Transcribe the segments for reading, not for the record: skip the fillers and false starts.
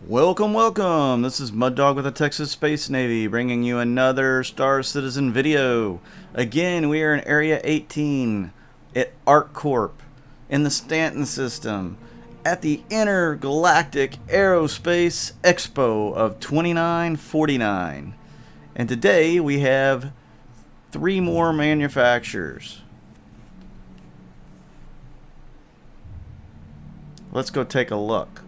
Welcome, welcome! This is Mud Dog with the Texas Space Navy, bringing you another Star Citizen video. Again, we are in Area 18 at ArcCorp in the Stanton system at the Intergalactic Aerospace Expo of 2949. And today we have 3 more manufacturers. Let's go take a look.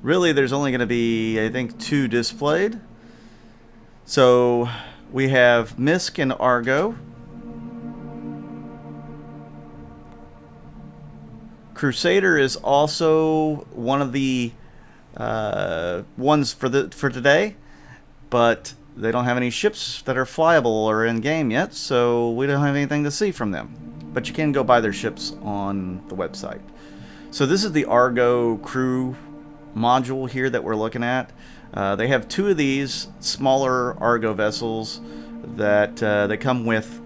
Really, there's only going to be, I think, 2 displayed. So we have MISC and ARGO, Crusader is also one of the ones for today, but they don't have any ships that are flyable or in game yet, so we don't have anything to see from them. But you can go buy their ships on the website. So this is the ARGO crew module here that we're looking at. They have 2 of these smaller ARGO vessels that they come with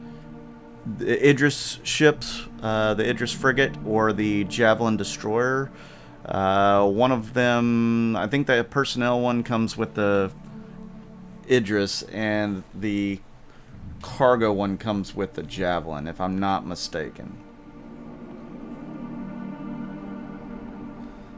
the Idris ships, the Idris frigate or the Javelin destroyer. One of them, I think the personnel one comes with the Idris, and the cargo one comes with the Javelin, if I'm not mistaken.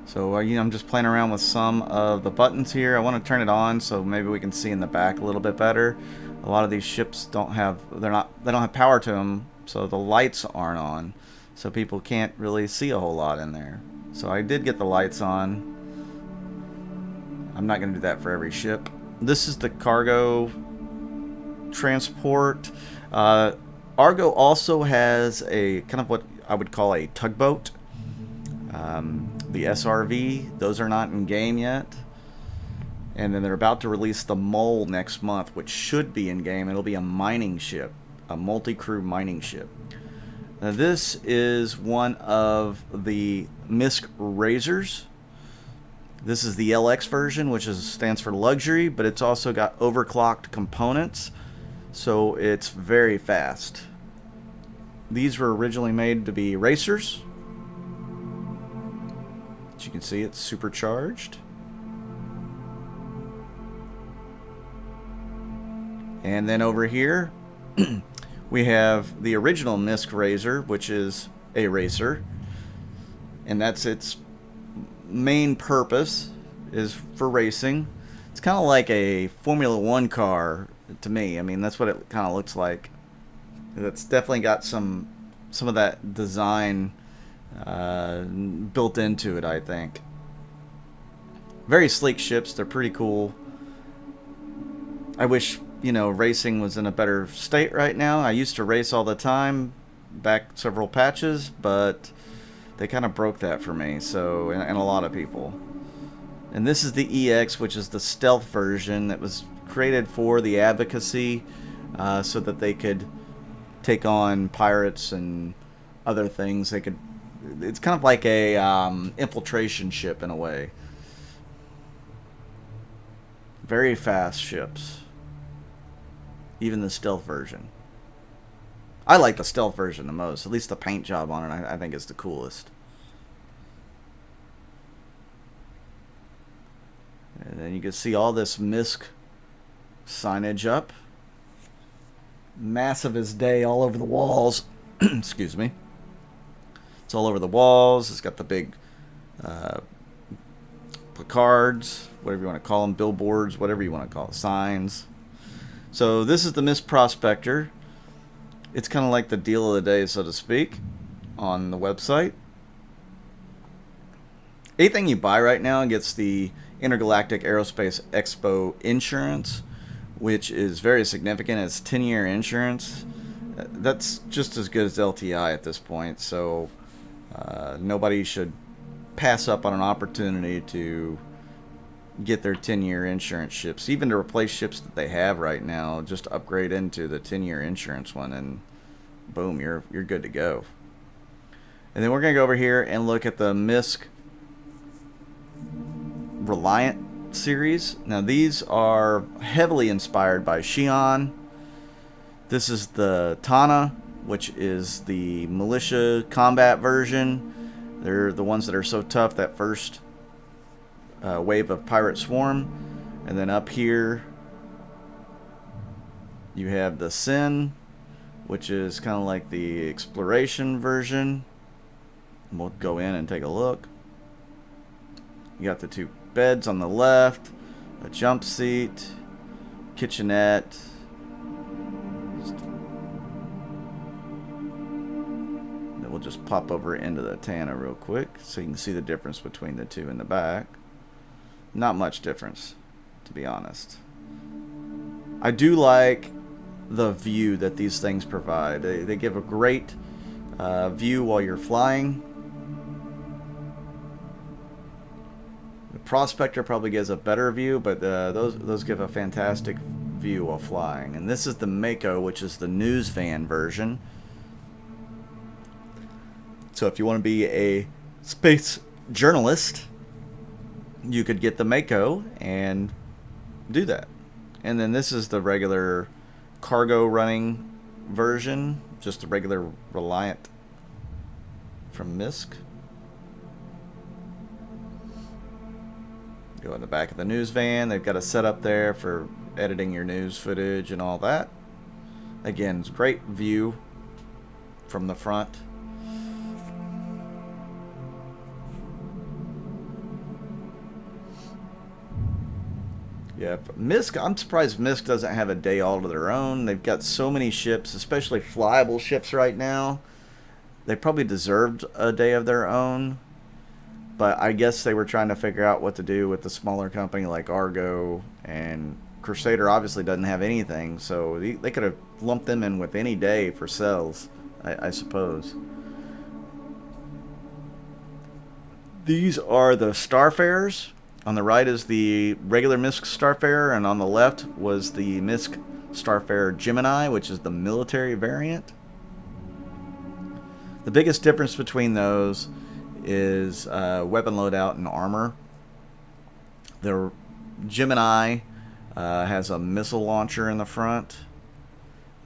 So I'm just playing around with some of the buttons here. I want to turn it on so maybe we can see in the back a little bit better. A lot of these ships they don't have power to them, so the lights aren't on, so people can't really see a whole lot in there. So I did get the lights on. I'm not going to do that for every ship. This is the cargo transport. ARGO also has a kind of what I would call a tugboat. The SRV, those are not in game yet. And then they're about to release the Mole next month, which should be in game. It'll be a mining ship, a multi-crew mining ship. Now this is one of the MISC Razors. This is the LX version, which stands for luxury, but it's also got overclocked components, so it's very fast. These were originally made to be racers. As you can see, it's supercharged. And then over here we have the original MISC Razor, which is a racer, and that's its main purpose, is for racing. It's kind of like a Formula 1 car to me. I mean, that's what it kind of looks like. It's definitely got some of that design built into it, I think. Very sleek ships. They're pretty cool. I wish, racing was in a better state right now. I used to race all the time back several patches, but they kind of broke that for me, so, and a lot of people. And this is the EX, which is the stealth version that was created for the advocacy, so that they could take on pirates and other things. It's kind of like a infiltration ship in a way. Very fast ships. Even the stealth version. I like the stealth version the most. At least the paint job on it, I think, is the coolest. And then you can see all this MISC signage up. Massive as day all over the walls. Excuse me. It's all over the walls. It's got the big placards, whatever you want to call them, billboards, whatever you want to call it, signs. So this is the MISC Prospector. It's kind of like the deal of the day, so to speak, on the website. Anything you buy right now gets the Intergalactic Aerospace Expo insurance, which is very significant. It's 10-year insurance. That's just as good as LTI at this point, so nobody should pass up on an opportunity to get their 10-year insurance ships, even to replace ships that they have right now. Just upgrade into the 10-year insurance one, and boom, you're good to go. And then we're gonna go over here and look at the MISC Reliant series. Now these are heavily inspired by Xi'an. This is the Tana, which is the militia combat version. They're the ones that are so tough, that first wave of Pirate Swarm. And then up here you have the Sin, which is kind of like the exploration version. We'll go in and take a look. You got the 2 beds on the left, a jump seat, kitchenette. Then we'll just pop over into the Tana real quick so you can see the difference between the 2 in the back. Not much difference, to be honest. I do like the view that these things provide. They give a great view while you're flying. The Prospector probably gives a better view, but those give a fantastic view while flying. And this is the Mako, which is the news van version. So if you want to be a space journalist, you could get the Mako and do that. And then this is the regular cargo running version, just the regular Reliant from MISC. Go in the back of the news van. They've got a setup there for editing your news footage and all that. Again, it's a great view from the front. Yeah, MISC, I'm surprised MISC doesn't have a day all to their own. They've got so many ships, especially flyable ships right now. They probably deserved a day of their own. But I guess they were trying to figure out what to do with the smaller company like ARGO, and Crusader obviously doesn't have anything. So they could have lumped them in with any day for sales, I suppose. These are the Starfarers. On the right is the regular MISC Starfarer, and on the left was the MISC Starfarer Gemini, which is the military variant. The biggest difference between those is weapon loadout and armor. The Gemini has a missile launcher in the front.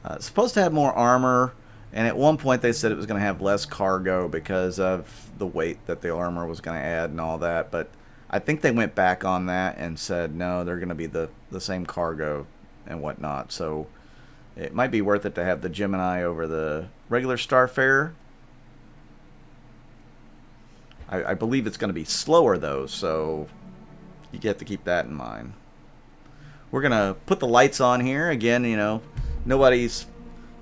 It's supposed to have more armor, and at one point they said it was going to have less cargo because of the weight that the armor was going to add and all that, but I think they went back on that and said no, they're going to be the same cargo and whatnot. So it might be worth it to have the Gemini over the regular Starfarer. I believe it's going to be slower though, so you get to keep that in mind. We're going to put the lights on here. Again, you know, nobody's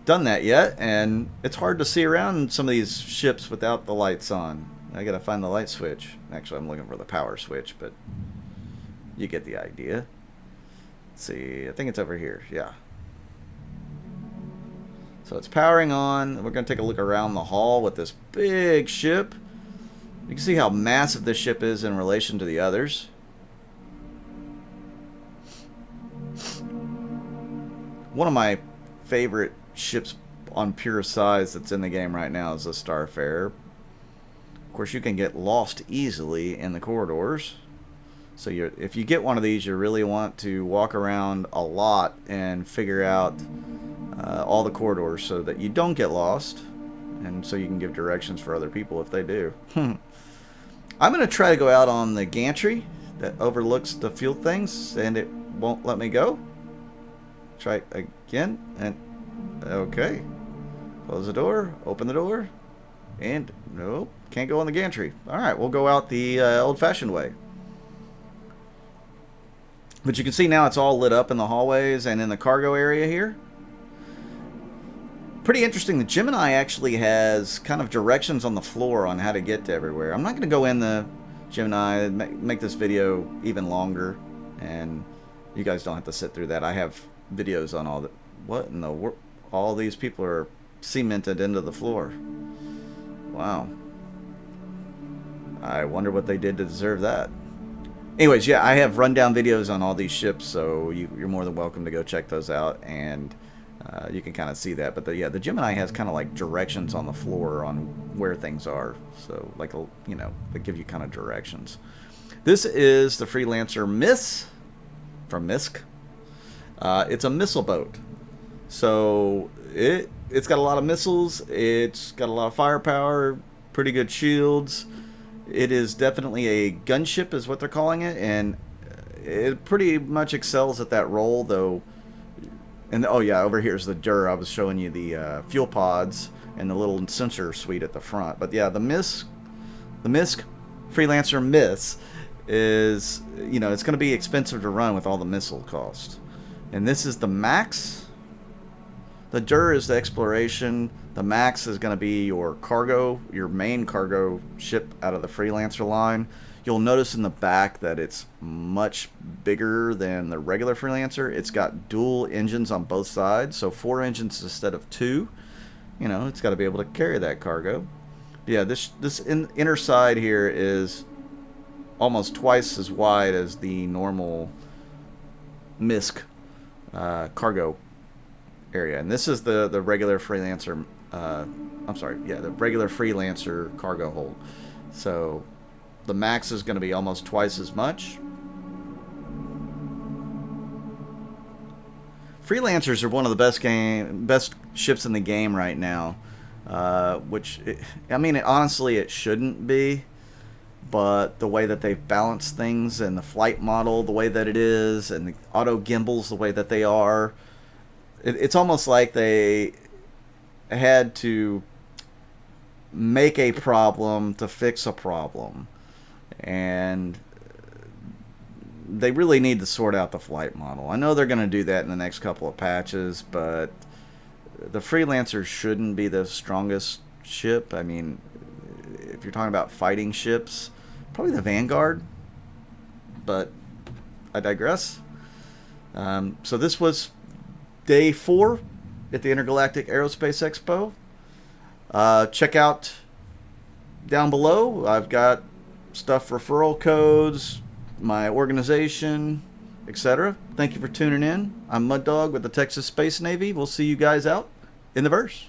done that yet, and it's hard to see around some of these ships without the lights on. I gotta find the light switch. Actually, I'm looking for the power switch, but you get the idea. Let's see, I think it's over here. Yeah. So it's powering on. We're gonna take a look around the hall with this big ship. You can see how massive this ship is in relation to the others. One of my favorite ships on pure size that's in the game right now is the Starfarer. Of course, you can get lost easily in the corridors. So if you get one of these, you really want to walk around a lot and figure out all the corridors so that you don't get lost, and so you can give directions for other people if they do. I'm going to try to go out on the gantry that overlooks the fuel things, and it won't let me go. Try again, and okay. Close the door, open the door, and nope, can't go on the gantry. Alright, we'll go out the old-fashioned way. But you can see now it's all lit up in the hallways and in the cargo area here. Pretty interesting. The Gemini actually has kind of directions on the floor on how to get to everywhere. I'm not going to go in the Gemini and make this video even longer, and you guys don't have to sit through that. I have videos on all that. What in the world? All these people are cemented into the floor. Wow. I wonder what they did to deserve that. Anyways, yeah, I have rundown videos on all these ships, so you're more than welcome to go check those out, and you can kind of see that. But the Gemini has kind of like directions on the floor on where things are, so like, you know, they give you kind of directions. This is the Freelancer Miss from MISC. It's a missile boat, so it's got a lot of missiles. It's got a lot of firepower, pretty good shields. It is definitely a gunship, is what they're calling it, and it pretty much excels at that role, though. And oh yeah, over here's the DUR. I was showing you the fuel pods and the little sensor suite at the front. But yeah, the MISC Freelancer MISC is, you know, it's going to be expensive to run with all the missile cost. And this is the Max. The DUR is the exploration. The Max is going to be your cargo, your main cargo ship out of the Freelancer line. You'll notice in the back that it's much bigger than the regular Freelancer. It's got dual engines on both sides, so 4 engines instead of 2. You know, it's got to be able to carry that cargo. Yeah, this inner side here is almost twice as wide as the normal MISC cargo area, and this is the regular Freelancer. I'm sorry, yeah, the regular Freelancer cargo hold. So the Max is going to be almost twice as much. Freelancers are one of the best ships in the game right now. I mean, honestly, it shouldn't be, but the way that they've balanced things and the flight model, the way that it is, and the auto gimbals, the way that they are, it's almost like they had to make a problem to fix a problem, and they really need to sort out the flight model. I know they're going to do that in the next couple of patches, but the Freelancer shouldn't be the strongest ship. I mean, if you're talking about fighting ships, probably the Vanguard, but I digress. So this was day 4 at the Intergalactic Aerospace Expo. Check out down below. I've got stuff, referral codes, my organization, etc. Thank you for tuning in. I'm Mud Dog with the Texas Space Navy. We'll see you guys out in the verse.